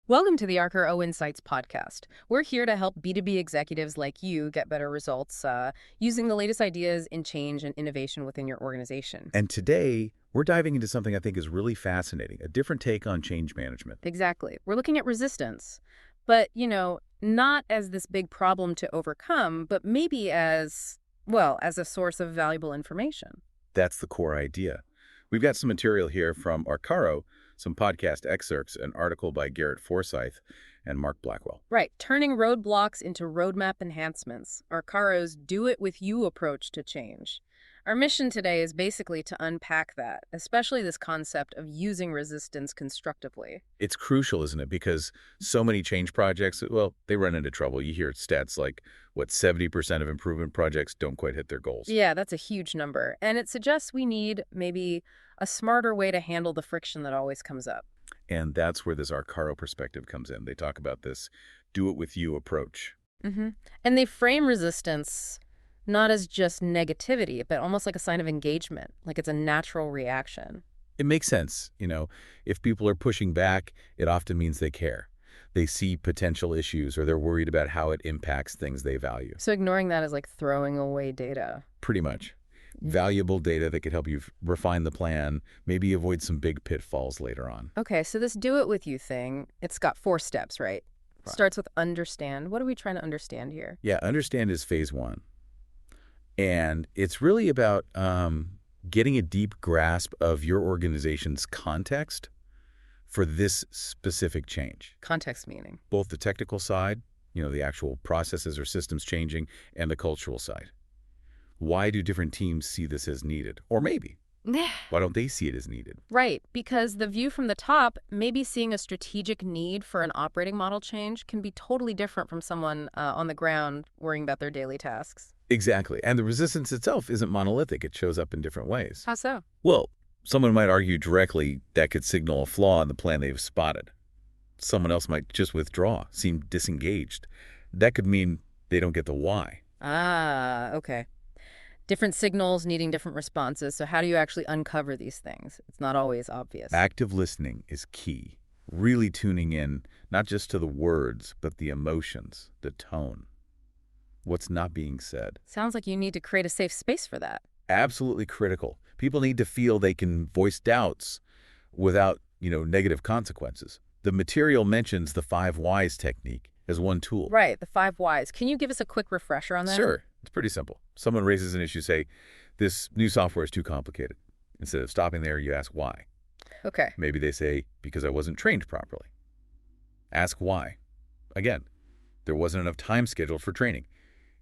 Welcome to the Arkaro Insights podcast. We're here to help B2B executives like you get better results using the latest ideas in change and innovation within your organization. And today, we're diving into something I think is really fascinating, a different take on change management. Exactly. We're looking at resistance, but, not as this big problem to overcome, but maybe as, well, as a source of valuable information. That's the core idea. We've got some material here from Arkaro, some podcast excerpts, an article by Garrett Forsyth and Mark Blackwell. Right. Turning roadblocks into roadmap enhancements. Arkaro's do-it-with-you approach to change. Our mission today is basically to unpack that, especially this concept of using resistance constructively. It's crucial, isn't it? Because so many change projects, well, they run into trouble. You hear stats like, 70% of improvement projects don't quite hit their goals. Yeah, that's a huge number. And it suggests we need maybe a smarter way to handle the friction that always comes up. And that's where this Arkaro perspective comes in. They talk about this do-it-with-you approach. And they frame resistance not as just negativity, but almost like a sign of engagement, like it's a natural reaction. It makes sense. If people are pushing back, it often means they care. They see potential issues or they're worried about how it impacts things they value. So ignoring that is like throwing away data. Pretty much. Valuable data that could help you refine the plan, maybe avoid some big pitfalls later on. Okay, so this do-it-with-you thing, it's got 4 steps, right? Starts with understand. What are we trying to understand here? Yeah, understand is phase 1. And it's really about getting a deep grasp of your organization's context for this specific change. Context meaning? Both the technical side, the actual processes or systems changing, and the cultural side. Why do different teams see this as needed? Or maybe, why don't they see it as needed? Right, because the view from the top, maybe seeing a strategic need for an operating model change can be totally different from someone on the ground worrying about their daily tasks. Exactly. And the resistance itself isn't monolithic. It shows up in different ways. How so? Well, someone might argue directly that could signal a flaw in the plan they've spotted. Someone else might just withdraw, seem disengaged. That could mean they don't get the why. Ah, okay. Different signals needing different responses. So how do you actually uncover these things? It's not always obvious. Active listening is key. Really tuning in, not just to the words, but the emotions, the tone. What's not being said. Sounds like you need to create a safe space for that. Absolutely critical. People need to feel they can voice doubts without, negative consequences. The material mentions the 5 whys technique as one tool. Right, the 5 whys. Can you give us a quick refresher on that? Sure. It's pretty simple. Someone raises an issue, say, this new software is too complicated. Instead of stopping there, you ask why. Okay. Maybe they say, because I wasn't trained properly. Ask why. Again, there wasn't enough time scheduled for training.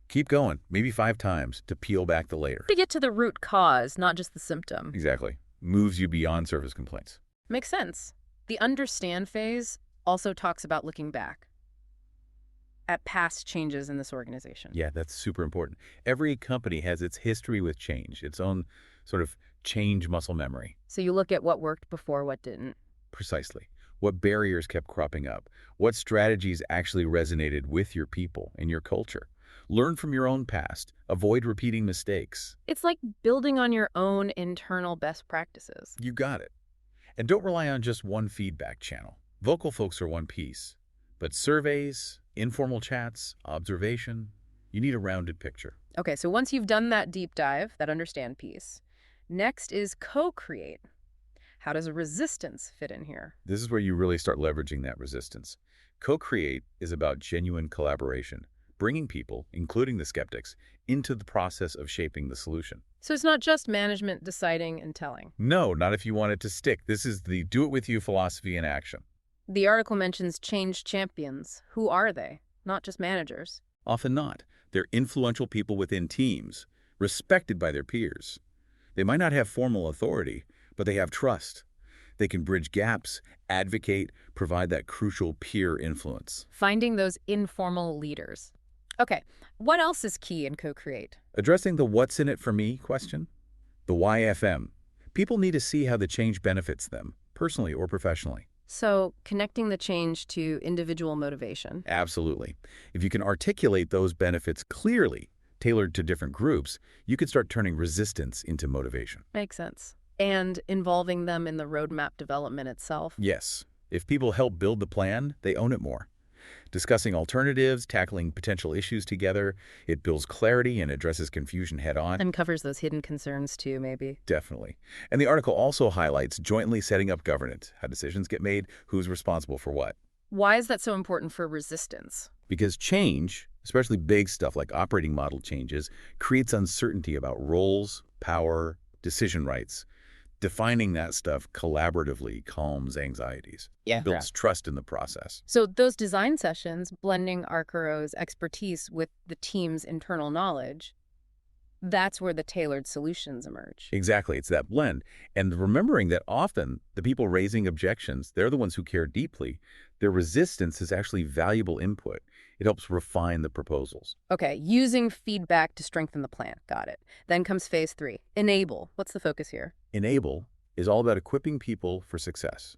Keep going, maybe 5 times, to peel back the layer. To get to the root cause, not just the symptom. Exactly. Moves you beyond service complaints. Makes sense. The understand phase also talks about looking back at past changes in this organization. Yeah, that's super important. Every company has its history with change, its own sort of change muscle memory. So you look at what worked before, what didn't. Precisely. What barriers kept cropping up? What strategies actually resonated with your people and your culture? Learn from your own past. Avoid repeating mistakes. It's like building on your own internal best practices. You got it. And don't rely on just one feedback channel. Vocal folks are one piece. But surveys, informal chats, observation, you need a rounded picture. Okay, so once you've done that deep dive, that understand piece, next is co-create. How does a resistance fit in here? This is where you really start leveraging that resistance. Co-create is about genuine collaboration, bringing people, including the skeptics, into the process of shaping the solution. So it's not just management deciding and telling. No, not if you want it to stick. This is the do-it-with-you philosophy in action. The article mentions change champions. Who are they? Not just managers. Often not. They're influential people within teams, respected by their peers. They might not have formal authority, but they have trust. They can bridge gaps, advocate, provide that crucial peer influence. Finding those informal leaders. Okay, what else is key in co-create? Addressing the what's in it for me question, the YFM. People need to see how the change benefits them, personally or professionally. So connecting the change to individual motivation. Absolutely. If you can articulate those benefits clearly, tailored to different groups, you could start turning resistance into motivation. Makes sense. And involving them in the roadmap development itself. Yes. If people help build the plan, they own it more. Discussing alternatives, tackling potential issues together, it builds clarity and addresses confusion head-on. And covers those hidden concerns too, maybe. Definitely. And the article also highlights jointly setting up governance, how decisions get made, who's responsible for what. Why is that so important for resistance? Because change, especially big stuff like operating model changes, creates uncertainty about roles, power, decision rights. Defining that stuff collaboratively calms anxieties, builds trust in the process. So those design sessions, blending Arkaro's expertise with the team's internal knowledge, that's where the tailored solutions emerge. Exactly, it's that blend. And remembering that often the people raising objections, they're the ones who care deeply. Their resistance is actually valuable input. It helps refine the proposals. Okay, using feedback to strengthen the plan. Got it. Then comes phase 3, enable. What's the focus here? Enable is all about equipping people for success.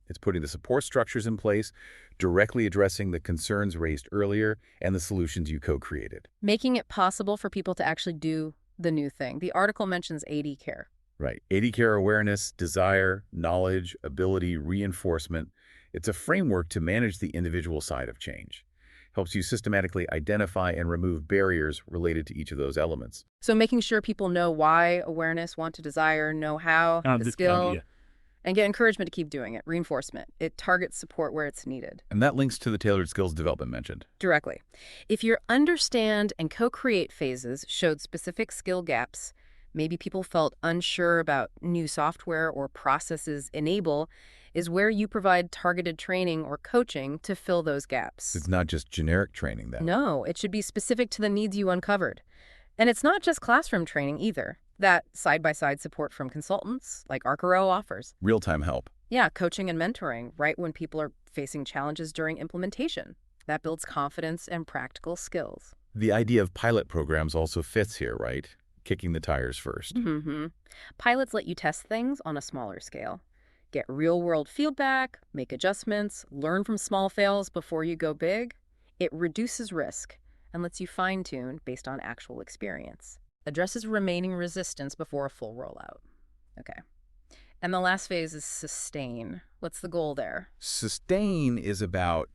It's putting the support structures in place, directly addressing the concerns raised earlier and the solutions you co-created. Making it possible for people to actually do the new thing. The article mentions 80 care. Right. 80 care awareness, desire, knowledge, ability, reinforcement. It's a framework to manage the individual side of change. Helps you systematically identify and remove barriers related to each of those elements. So making sure people know why, awareness, want to desire, know how, the skill, and get encouragement to keep doing it. Reinforcement. It targets support where it's needed. And that links to the tailored skills development mentioned. Directly. If your understand and co-create phases showed specific skill gaps, maybe people felt unsure about new software or processes, enable is where you provide targeted training or coaching to fill those gaps. It's not just generic training, then. No, it should be specific to the needs you uncovered. And it's not just classroom training either. That side-by-side support from consultants, like Arkaro offers. Real-time help. Yeah, coaching and mentoring, right when people are facing challenges during implementation. That builds confidence and practical skills. The idea of pilot programs also fits here, right? Kicking the tires first. Mm-hmm. Pilots let you test things on a smaller scale. Get real-world feedback, make adjustments, learn from small fails before you go big. It reduces risk and lets you fine-tune based on actual experience. Addresses remaining resistance before a full rollout. Okay. And the last phase is sustain. What's the goal there? Sustain is about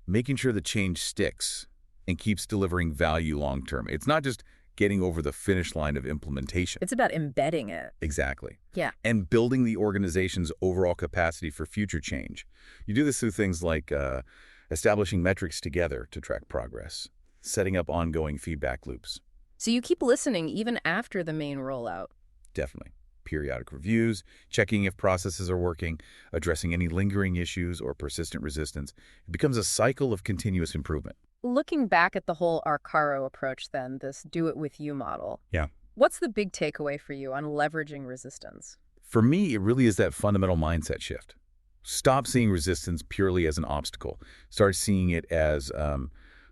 making sure the change sticks and keeps delivering value long-term. It's not just getting over the finish line of implementation. It's about embedding it. Exactly. Yeah. And building the organization's overall capacity for future change. You do this through things like establishing metrics together to track progress, setting up ongoing feedback loops. So you keep listening even after the main rollout. Definitely. Periodic reviews, checking if processes are working, addressing any lingering issues or persistent resistance. It becomes a cycle of continuous improvement. Looking back at the whole Arkaro approach then, this do-it-with-you model. Yeah. What's the big takeaway for you on leveraging resistance? For me, it really is that fundamental mindset shift. Stop seeing resistance purely as an obstacle. Start seeing it as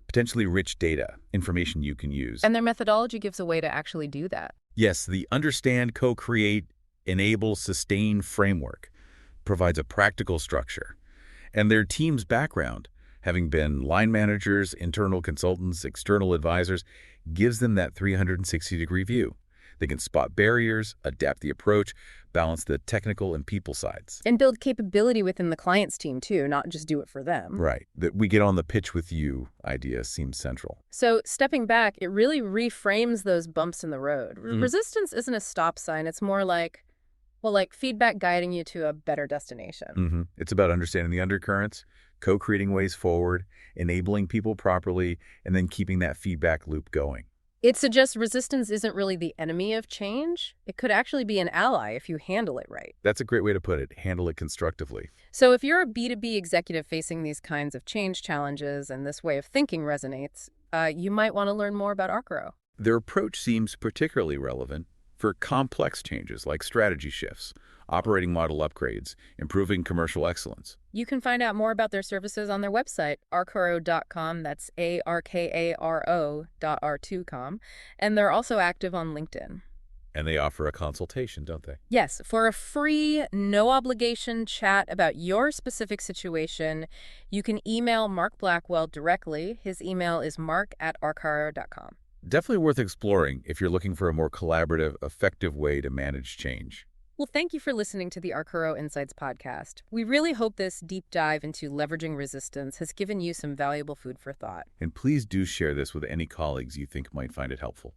potentially rich data, information you can use. And their methodology gives a way to actually do that. Yes, the understand, co-create, enable, sustain framework provides a practical structure. And their team's background, having been line managers, internal consultants, external advisors, gives them that 360-degree view. They can spot barriers, adapt the approach, balance the technical and people sides. And build capability within the client's team too, not just do it for them. Right. That we get on the pitch with you idea seems central. So stepping back, it really reframes those bumps in the road. Resistance isn't a stop sign. It's more like, well, like feedback guiding you to a better destination. It's about understanding the undercurrents, co-creating ways forward, enabling people properly, and then keeping that feedback loop going. It suggests resistance isn't really the enemy of change. It could actually be an ally if you handle it right. That's a great way to put it. Handle it constructively. So if you're a B2B executive facing these kinds of change challenges and this way of thinking resonates, you might want to learn more about Arkaro. Their approach seems particularly relevant for complex changes like strategy shifts, operating model upgrades, improving commercial excellence. You can find out more about their services on their website, arkaro.com. That's arkaro.r2com. And they're also active on LinkedIn. And they offer a consultation, don't they? Yes, for a free, no-obligation chat about your specific situation, you can email Mark Blackwell directly. His email is mark@arkaro.com. Definitely worth exploring if you're looking for a more collaborative, effective way to manage change. Well, thank you for listening to the Arkaro Insights podcast. We really hope this deep dive into leveraging resistance has given you some valuable food for thought. And please do share this with any colleagues you think might find it helpful.